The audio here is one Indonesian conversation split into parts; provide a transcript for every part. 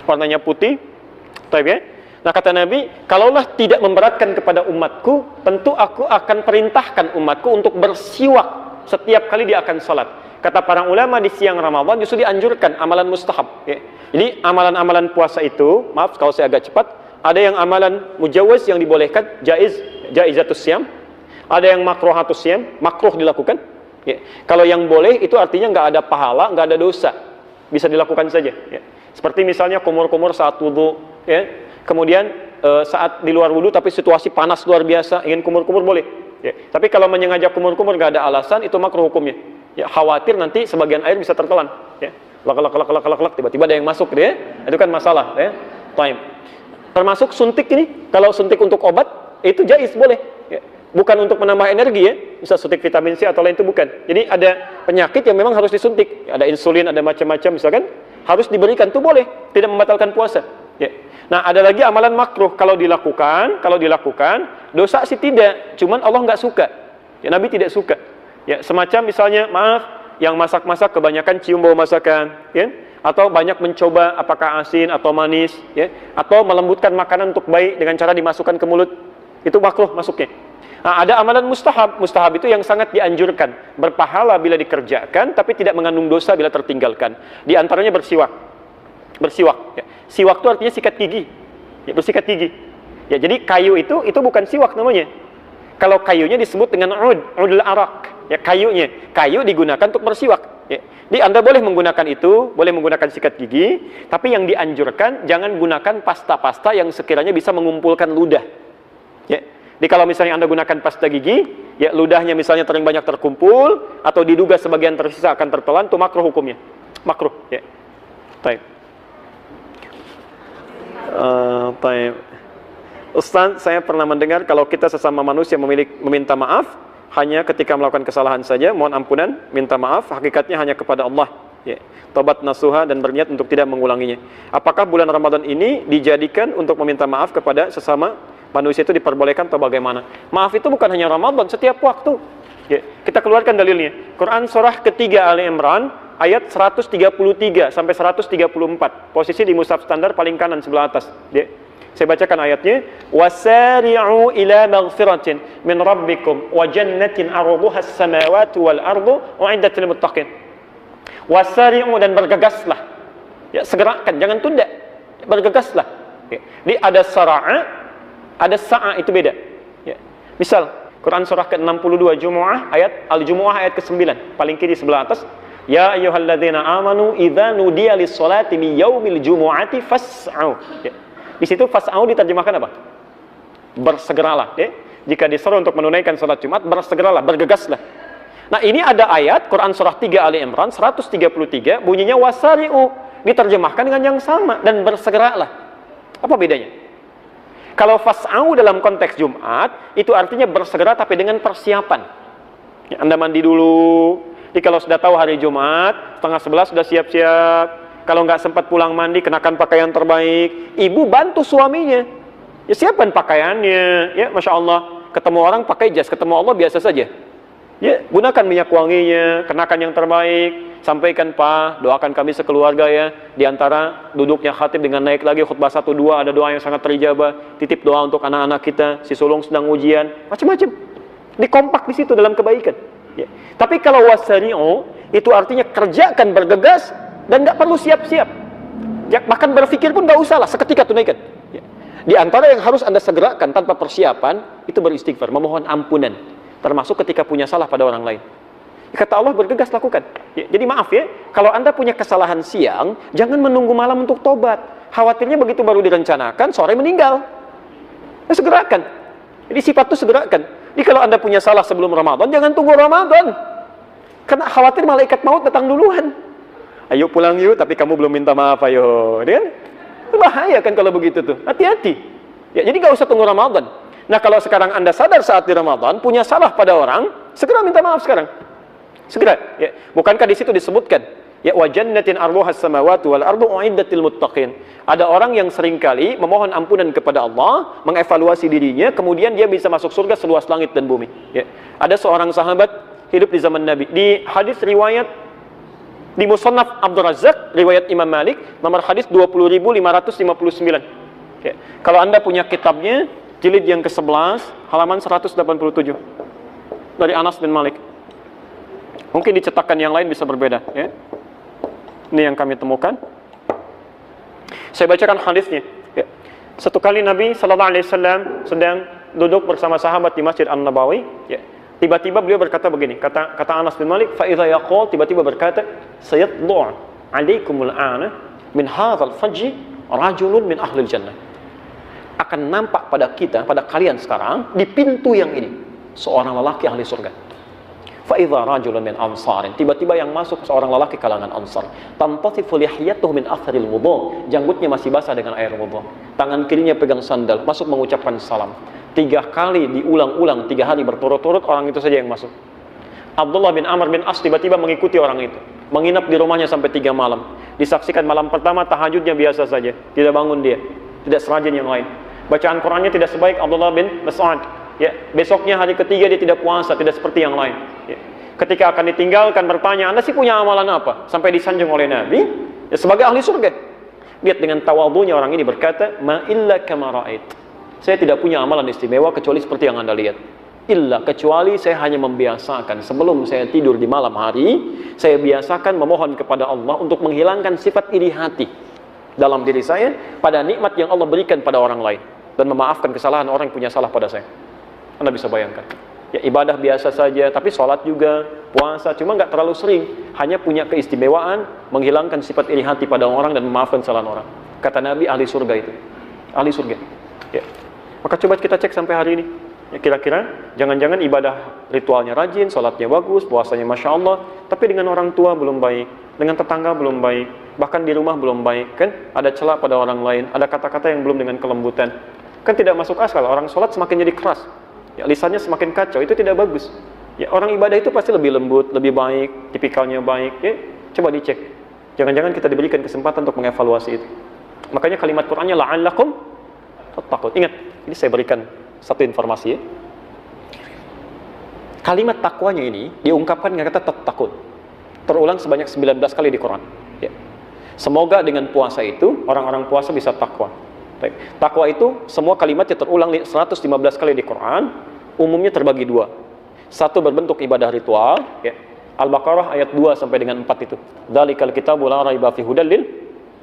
warnanya putih. Taib ya. Nah kata Nabi, kalaulah tidak memberatkan kepada umatku, tentu aku akan perintahkan umatku untuk bersiwak setiap kali dia akan sholat. Kata para ulama di siang Ramadan justru dianjurkan amalan mustahab ya. Jadi amalan-amalan puasa itu, maaf kalau saya agak cepat, ada yang amalan mujawaz yang dibolehkan, jaizatus siyam, ada yang makruhatus siyam, makruh dilakukan ya. Kalau yang boleh itu artinya nggak ada pahala, nggak ada dosa, bisa dilakukan saja ya. Seperti misalnya kumur-kumur saat wudu ya. Kemudian saat di luar wudu tapi situasi panas luar biasa, ingin kumur-kumur boleh ya. Tapi kalau menyengaja kumur-kumur nggak ada alasan, itu makruh hukumnya ya. Khawatir nanti sebagian air bisa tertelan ya. Lak, tiba-tiba ada yang masuk ya. Itu kan masalah ya. Time. Termasuk suntik ini, kalau suntik untuk obat itu jaiz boleh ya. Bukan untuk menambah energi ya, bisa suntik vitamin C atau lain, itu bukan. Jadi ada penyakit yang memang harus disuntik, ada insulin, ada macam-macam misalkan, harus diberikan, itu boleh, tidak membatalkan puasa ya. Nah ada lagi amalan makruh, kalau dilakukan dosa sih tidak, cuman Allah nggak suka ya, Nabi tidak suka ya. Semacam misalnya maaf, yang masak-masak kebanyakan cium bau masakan ya, atau banyak mencoba apakah asin atau manis ya, atau melembutkan makanan untuk baik dengan cara dimasukkan ke mulut, itu makruh masuknya. Nah, ada amalan mustahab. Mustahab itu yang sangat dianjurkan, berpahala bila dikerjakan, tapi tidak mengandung dosa bila tertinggalkan. Di antaranya bersiwak ya. Siwak itu artinya sikat gigi ya, bersikat gigi ya. Jadi kayu itu bukan siwak namanya. Kalau kayunya disebut dengan udul arak ya, kayu digunakan untuk bersiwak ya. Jadi Anda boleh menggunakan itu, boleh menggunakan sikat gigi, tapi yang dianjurkan jangan gunakan pasta-pasta yang sekiranya bisa mengumpulkan ludah ya. Jadi kalau misalnya Anda gunakan pasta gigi, ya ludahnya misalnya terlalu banyak terkumpul, atau diduga sebagian tersisa akan tertelan, itu makruh hukumnya. Makruh, ya. Baik. Ustaz, saya pernah mendengar kalau kita sesama manusia meminta maaf, hanya ketika melakukan kesalahan saja, mohon ampunan, minta maaf, hakikatnya hanya kepada Allah. Ya. Tobat nasuha dan berniat untuk tidak mengulanginya. Apakah bulan Ramadan ini dijadikan untuk meminta maaf kepada sesama manusia, itu diperbolehkan atau bagaimana? Maaf itu bukan hanya Ramadan, setiap waktu ya. Kita keluarkan dalilnya. Quran surah ketiga Ali Imran ayat 133 sampai 134. Posisi di mushaf standar paling kanan sebelah atas ya. Saya bacakan ayatnya. Wasari'u ila maghfiratin min rabbikum wa jannatin 'arduha as-samawati wal ardu u'iddat lil muttaqin. Wasari'u, dan bergegaslah ya, segerakan, jangan tunda, bergegaslah ya. Di ada sara'a, ada sa'a, itu beda ya. Misal Quran surah ke-62 Jumu'ah ayat Al-Jumu'ah ayat ke-9 paling kiri sebelah atas, ya ayyuhalladzina amanu idza nudiya lis-sholati min yaumil jumu'ati fas'au ya. Di situ fas'au diterjemahkan apa? Bersegeralah ya. Jika disuruh untuk menunaikan salat Jumat, bersegeralah, bergegaslah. Nah ini ada ayat Quran surah 3 Ali Imran 133 bunyinya wasari'u, diterjemahkan dengan yang sama, dan bersegeralah. Apa bedanya? Kalau fas'au dalam konteks Jumat, itu artinya bersegera tapi dengan persiapan ya, Anda mandi dulu. Jadi kalau sudah tahu hari Jumat, 10:30 sudah siap-siap. Kalau nggak sempat pulang mandi, kenakan pakaian terbaik. Ibu bantu suaminya ya, siapkan pakaiannya ya, Masya Allah. Ketemu orang pakai jas, ketemu Allah biasa saja ya, gunakan minyak wanginya, kenakan yang terbaik. Sampaikan, Pak, doakan kami sekeluarga ya. Di antara duduknya khatib dengan naik lagi khutbah 1-2, ada doa yang sangat terijabah. Titip doa untuk anak-anak kita, si sulung sedang ujian, macam-macam. Dikompak di situ dalam kebaikan ya. Tapi kalau wasari'u itu artinya kerjakan, bergegas, dan nggak perlu siap-siap ya, bahkan berpikir pun nggak usah lah, seketika tunaikan ya. Di antara yang harus Anda segerakan tanpa persiapan itu beristighfar, memohon ampunan, termasuk ketika punya salah pada orang lain. Kata Allah, bergegas lakukan ya. Jadi maaf ya, kalau Anda punya kesalahan siang, jangan menunggu malam untuk tobat. Khawatirnya begitu baru direncanakan, sore meninggal ya, segerakan. Jadi sifat itu segerakan. Jadi kalau Anda punya salah sebelum Ramadan, jangan tunggu Ramadan, karena khawatir malaikat maut datang duluan. Ayo pulang yuk, tapi kamu belum minta maaf, ayo kan? Itu bahaya kan kalau begitu tuh, hati-hati ya. Jadi nggak usah tunggu Ramadan. Nah kalau sekarang Anda sadar saat di Ramadan punya salah pada orang, segera minta maaf sekarang, segera ya. Bukankah di situ disebutkan ya, wa jannatin 'arduha as-samawati wal ardu u'iddatil muttaqin. Ada orang yang seringkali memohon ampunan kepada Allah, mengevaluasi dirinya, kemudian dia bisa masuk surga seluas langit dan bumi ya. Ada seorang sahabat hidup di zaman Nabi, di hadis riwayat Di Musannaf Abdul Razzaq, riwayat Imam Malik, nomor hadis 20.559. Ya. Kalau Anda punya kitabnya, jilid yang ke-11, halaman 187. Dari Anas bin Malik. Mungkin di cetakan yang lain bisa berbeda. Ya. Ini yang kami temukan. Saya bacakan hadisnya. Ya. Satu kali Nabi SAW sedang duduk bersama sahabat di Masjid An-Nabawi. Ya. Tiba-tiba beliau berkata begini, kata Anas bin Malik, فَإِذَا يَقُولْ, tiba-tiba berkata, سَيَطْلُعْ عَلَيْكُمُ الْآنَ مِنْ هَذَا الْفَجِّ رَجُلٌ مِنْ أَهْلِ الْجَنَّةِ. Akan nampak pada kita, pada kalian sekarang, di pintu yang ini, seorang lelaki ahli surga. فَإِذَا رَجُلٌ مِنْ أَنصَارٍ, tiba-tiba yang masuk seorang lelaki kalangan Ansar. تَنْتَصِفُ لِحْيَتُهُ مِنْ أَثَرِ الْوُضُوءِ, janggutnya masih basah dengan air wudu. Tangan kirinya pegang sandal, masuk mengucapkan salam. 3 kali diulang-ulang, 3 hari berturut-turut, orang itu saja yang masuk. Abdullah bin Amr bin As tiba-tiba mengikuti orang itu, menginap di rumahnya sampai 3 malam. Disaksikan malam pertama tahajudnya biasa saja, tidak bangun dia, tidak serajin yang lain. Bacaan Qurannya tidak sebaik Abdullah bin Mas'ud. Ya, besoknya hari ketiga dia tidak puasa, tidak seperti yang lain. Ya. Ketika akan ditinggalkan bertanya, Anda sih punya amalan apa? Sampai disanjung oleh Nabi, ya, sebagai ahli surga. Lihat dengan tawadhunya orang ini berkata, ma illa kama ra'ait. Saya tidak punya amalan istimewa kecuali seperti yang Anda lihat. Illa, kecuali saya hanya membiasakan sebelum saya tidur di malam hari, saya biasakan memohon kepada Allah untuk menghilangkan sifat iri hati dalam diri saya pada nikmat yang Allah berikan pada orang lain, dan memaafkan kesalahan orang yang punya salah pada saya. Anda bisa bayangkan. Ya, ibadah biasa saja, tapi sholat juga, puasa, cuma nggak terlalu sering. Hanya punya keistimewaan menghilangkan sifat iri hati pada orang dan memaafkan kesalahan orang. Kata Nabi, ahli surga itu. Ahli surga. Ya. Maka coba kita cek sampai hari ini. Ya, kira-kira jangan-jangan ibadah ritualnya rajin, sholatnya bagus, puasanya Masya Allah, tapi dengan orang tua belum baik, dengan tetangga belum baik, bahkan di rumah belum baik, kan? Ada celah pada orang lain, ada kata-kata yang belum dengan kelembutan. Kan tidak masuk akal, orang sholat semakin jadi keras, ya, lisannya semakin kacau, itu tidak bagus. Ya, orang ibadah itu pasti lebih lembut, lebih baik, tipikalnya baik. Ya, coba dicek. Jangan-jangan kita diberikan kesempatan untuk mengevaluasi itu. Makanya kalimat Qur'annya la'allakum tattaqun. Ingat, ini saya berikan satu informasi ya. Kalimat takwanya ini diungkapkan dengan kata tattaqun. Terulang sebanyak 19 kali di Quran. Ya. Semoga dengan puasa itu orang-orang puasa bisa takwa. Takwa itu semua kalimatnya terulang 115 kali di Quran. Umumnya terbagi 2. Satu berbentuk ibadah ritual. Ya. Al-Baqarah ayat 2 sampai dengan 4 itu. Dzalikal kitabu la raiba fihi hudal lil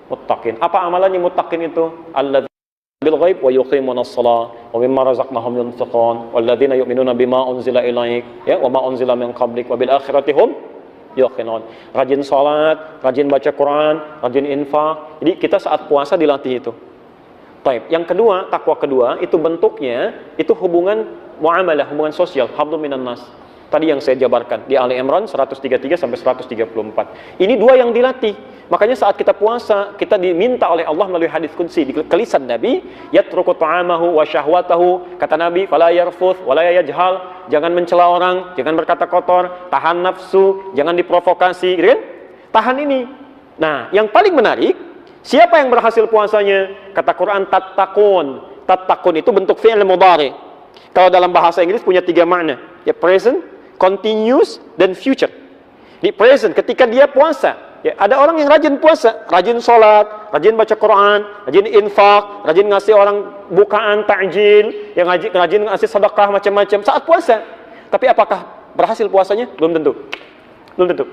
muttaqin. Apa amalannya muttaqin itu? Alladzina bil ghaib wa yuqimuna as-shalah wa mimma razaqnahum yunfiqun walladzina yu'minuna bima unzila ilaik ya wa ma unzila min qablik wa bil akhirati hum yuqinun. Rajin salat, rajin baca Quran, rajin infak. Jadi kita saat puasa dilatih itu. Baik, yang kedua, takwa kedua itu bentuknya itu hubungan muamalah, hubungan sosial, hablum minan nas. Tadi yang saya jabarkan di Ali Imran 133 sampai 134. Ini 2 yang dilatih. Makanya saat kita puasa, kita diminta oleh Allah melalui hadis qudsi di lisan Nabi, yatruku ta'amahu wa syahwatahu, kata Nabi, fala yarfuth wa la yajhal, jangan mencela orang, jangan berkata kotor, tahan nafsu, jangan diprovokasi, gitu kan? Tahan ini. Nah, yang paling menarik, siapa yang berhasil puasanya? Kata Quran, tattaqun. Tattaqun itu bentuk fi'il mudhari. Kalau dalam bahasa Inggris punya 3 makna, ya, present, continuous, dan future. Di present, ketika dia puasa, ya, ada orang yang rajin puasa, rajin sholat, rajin baca Quran, rajin infak, rajin ngasih orang bukaan, takjil, yang rajin ngasih sedekah macam-macam saat puasa. Tapi apakah berhasil puasanya? Belum tentu. Belum tentu.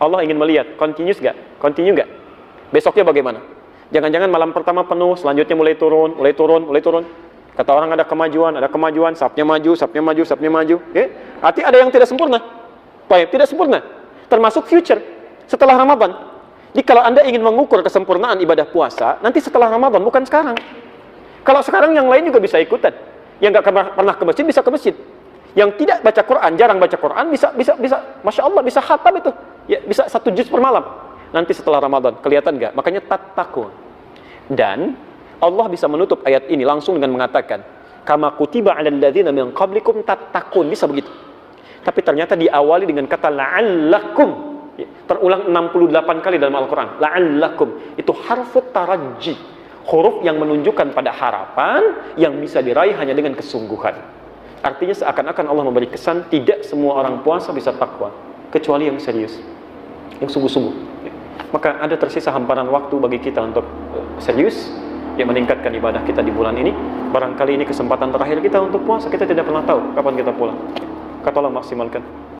Allah ingin melihat, continuous gak? Continue gak? Besoknya bagaimana? Jangan-jangan malam pertama penuh, selanjutnya mulai turun, mulai turun, mulai turun. Kata orang ada kemajuan, sapnya maju, sapnya maju, sapnya maju. Ya? Arti ada yang tidak sempurna. Baik, tidak sempurna. Termasuk future, setelah Ramadan. Jadi kalau Anda ingin mengukur kesempurnaan ibadah puasa, nanti setelah Ramadan, bukan sekarang. Kalau sekarang yang lain juga bisa ikutan. Yang gak pernah ke masjid, bisa ke masjid. Yang tidak baca Quran, jarang baca Quran, bisa, Masya Allah, bisa khatam itu. Ya, bisa 1 juz per malam. Nanti setelah Ramadan, kelihatan gak? Makanya tattaqun. Dan Allah bisa menutup ayat ini langsung dengan mengatakan, kama kutiba 'alal ladzina min qablikum tattaqun, bisa begitu. Tapi ternyata diawali dengan kata la'allakum. Terulang 68 kali dalam Al-Qur'an. La'allakum itu harfu taraji, huruf yang menunjukkan pada harapan yang bisa diraih hanya dengan kesungguhan. Artinya seakan-akan Allah memberi kesan tidak semua orang puasa bisa takwa, kecuali yang serius, yang sungguh-sungguh. Maka ada tersisa hamparan waktu bagi kita untuk serius meningkatkan ibadah kita di bulan ini. Barangkali ini kesempatan terakhir kita untuk puasa. Kita tidak pernah tahu kapan kita pulang. Katalah maksimalkan.